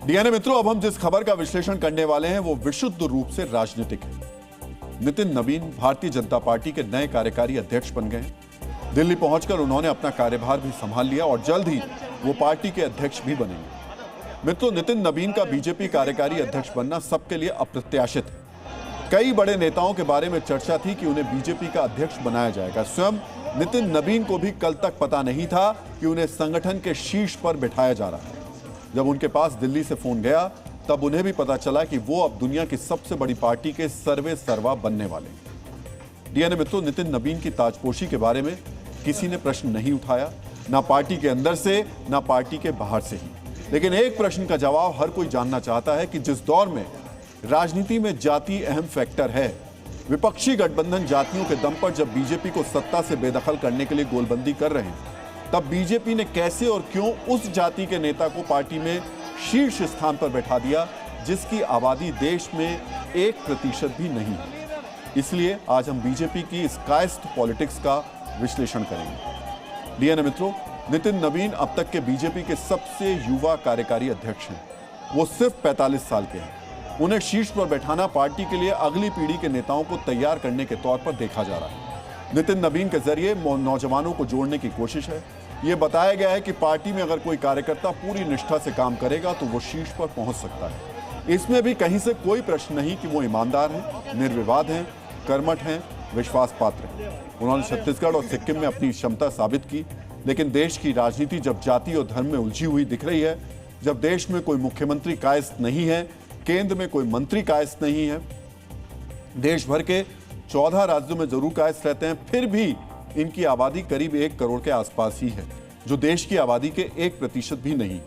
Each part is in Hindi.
डीएनए मित्रों, अब हम जिस खबर का विश्लेषण करने वाले हैं वो विशुद्ध रूप से राजनीतिक है। नितिन नवीन भारतीय जनता पार्टी के नए कार्यकारी अध्यक्ष बन गए हैं। दिल्ली पहुंचकर उन्होंने अपना कार्यभार भी संभाल लिया और जल्द ही वो पार्टी के अध्यक्ष भी बनेंगे। मित्रों, नितिन नवीन का बीजेपी कार्यकारी अध्यक्ष बनना सबके लिए अप्रत्याशित है। कई बड़े नेताओं के बारे में चर्चा थी कि उन्हें बीजेपी का अध्यक्ष बनाया जाएगा। स्वयं नितिन नवीन को भी कल तक पता नहीं था कि उन्हें संगठन के शीर्ष पर बिठाया जा रहा है। जब उनके पास दिल्ली से फोन गया तब उन्हें भी पता चला कि वो अब दुनिया की सबसे बड़ी पार्टी के सर्वे सर्वा बनने वाले हैं। डीएनए मित्रों, नितिन नवीन की ताजपोशी के बारे में किसी ने प्रश्न नहीं उठाया, ना पार्टी के अंदर से ना पार्टी के बाहर से ही। लेकिन एक प्रश्न का जवाब हर कोई जानना चाहता है कि जिस दौर में राजनीति में जाति अहम फैक्टर है, विपक्षी गठबंधन जातियों के दम पर जब बीजेपी को सत्ता से बेदखल करने के लिए गोलबंदी कर रहे हैं, तब बीजेपी ने कैसे और क्यों उस जाति के नेता को पार्टी में शीर्ष स्थान पर बैठा दिया जिसकी आबादी देश में 1% भी नहीं है। इसलिए आज हम बीजेपी की इस कायस्थ पॉलिटिक्स का विश्लेषण करेंगे। डीएनए मित्रों, नितिन नवीन अब तक के बीजेपी के सबसे युवा कार्यकारी अध्यक्ष हैं। वो सिर्फ 45 साल के हैं। उन्हें शीर्ष पर बैठाना पार्टी के लिए अगली पीढ़ी के नेताओं को तैयार करने के तौर पर देखा जा रहा है। नितिन नवीन के जरिए नौजवानों को जोड़ने की कोशिश है। ये बताया गया है कि पार्टी में अगर कोई कार्यकर्ता पूरी निष्ठा से काम करेगा तो वो शीर्ष पर पहुंच सकता है। इसमें भी कहीं से कोई प्रश्न नहीं कि वो ईमानदार हैं, निर्विवाद हैं, कर्मठ हैं, विश्वास पात्र हैं। उन्होंने छत्तीसगढ़ और सिक्किम में अपनी क्षमता साबित की। लेकिन देश की राजनीति जब जाति और धर्म में उलझी हुई दिख रही है, जब देश में कोई मुख्यमंत्री कायस्थ नहीं है, केंद्र में कोई मंत्री कायस्थ नहीं है, देश भर के 14 राज्यों में जरूर कायस्थ रहते हैं, फिर भी इनकी आबादी करीब 1 करोड़ के आसपास ही है, जो देश की आबादी के 1% भी नहीं।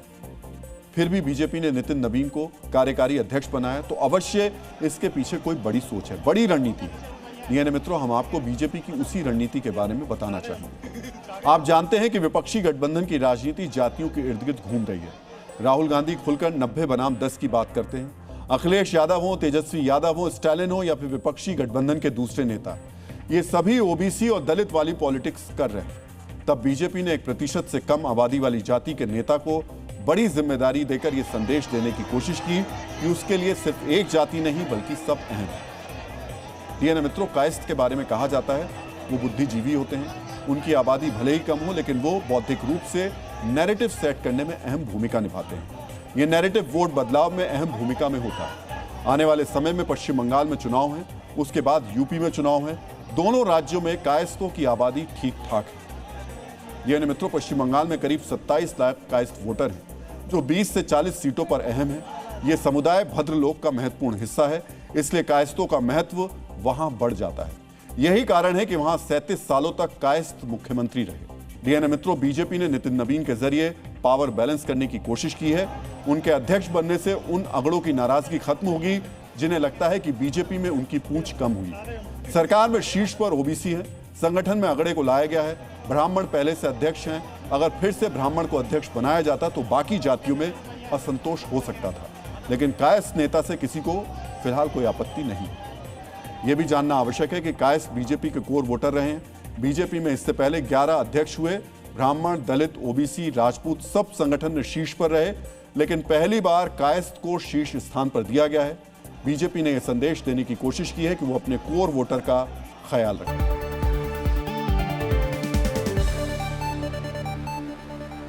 फिर भी बीजेपी ने नितिन नवीन को कार्यकारी अध्यक्ष बनाया, तो अवश्य इसके पीछे कोई बड़ी सोच है, बड़ी रणनीति है। डीएनए मित्रों, हम आपको बीजेपी की उसी रणनीति के बारे में बताना चाहेंगे। आप जानते हैं कि विपक्षी गठबंधन की राजनीति जातियों के इर्द गिर्द घूम रही है। राहुल गांधी खुलकर 90 बनाम 10 की बात करते हैं। अखिलेश यादव हो, तेजस्वी यादव हो, स्टालिन हो या फिर विपक्षी गठबंधन के दूसरे नेता, ये सभी ओबीसी और दलित वाली पॉलिटिक्स कर रहे हैं। तब बीजेपी ने 1% से कम आबादी वाली जाति के नेता को बड़ी जिम्मेदारी देकर यह संदेश देने की कोशिश की कि उसके लिए सिर्फ एक जाति नहीं बल्कि सब अहम है। डीएनए मित्रों, कायस्थ के बारे में कहा जाता है वो बुद्धिजीवी होते हैं। उनकी आबादी भले ही कम हो, लेकिन वो बौद्धिक रूप से नैरेटिव सेट करने में अहम भूमिका निभाते हैं। ये नैरेटिव वोट बदलाव में अहम भूमिका में होता है। आने वाले समय में पश्चिम बंगाल में चुनाव है, उसके बाद यूपी में चुनाव है। दोनों राज्यों में कायस्थों की आबादी ठीक ठाक है। डीएनए मित्रों, पश्चिम बंगाल में करीब 27 लाख कायस्थ वोटर हैं, जो 20 से 40 सीटों पर अहम है। ये समुदाय भद्रलोक का महत्वपूर्ण हिस्सा है, इसलिए कायस्थों का महत्व वहां बढ़ जाता है। यही कारण है कि वहां 37 सालों तक कायस्थ मुख्यमंत्री रहे। डीएनए मित्रों, बीजेपी ने नितिन नवीन के जरिए पावर बैलेंस करने की कोशिश की है। उनके अध्यक्ष बनने से उन अगड़ों की नाराजगी खत्म होगी जिन्हें लगता है कि बीजेपी में उनकी पूंछ कम हुई। सरकार में शीर्ष पर ओबीसी है, संगठन में अगड़े को लाया गया है, ब्राह्मण पहले से अध्यक्ष हैं। अगर फिर से ब्राह्मण को अध्यक्ष बनाया जाता तो बाकी जातियों में असंतोष हो सकता था, लेकिन कायस्थ नेता से किसी को फिलहाल कोई आपत्ति नहीं। यह भी जानना आवश्यक है कि कायस्थ बीजेपी के कोर वोटर रहे हैं। बीजेपी में इससे पहले 11 अध्यक्ष हुए। ब्राह्मण, दलित, ओबीसी, राजपूत सब संगठन में शीर्ष पर रहे, लेकिन पहली बार कायस्थ को शीर्ष स्थान पर दिया गया है। बीजेपी ने यह संदेश देने की कोशिश की है कि वो अपने कोर वोटर का ख्याल रखें।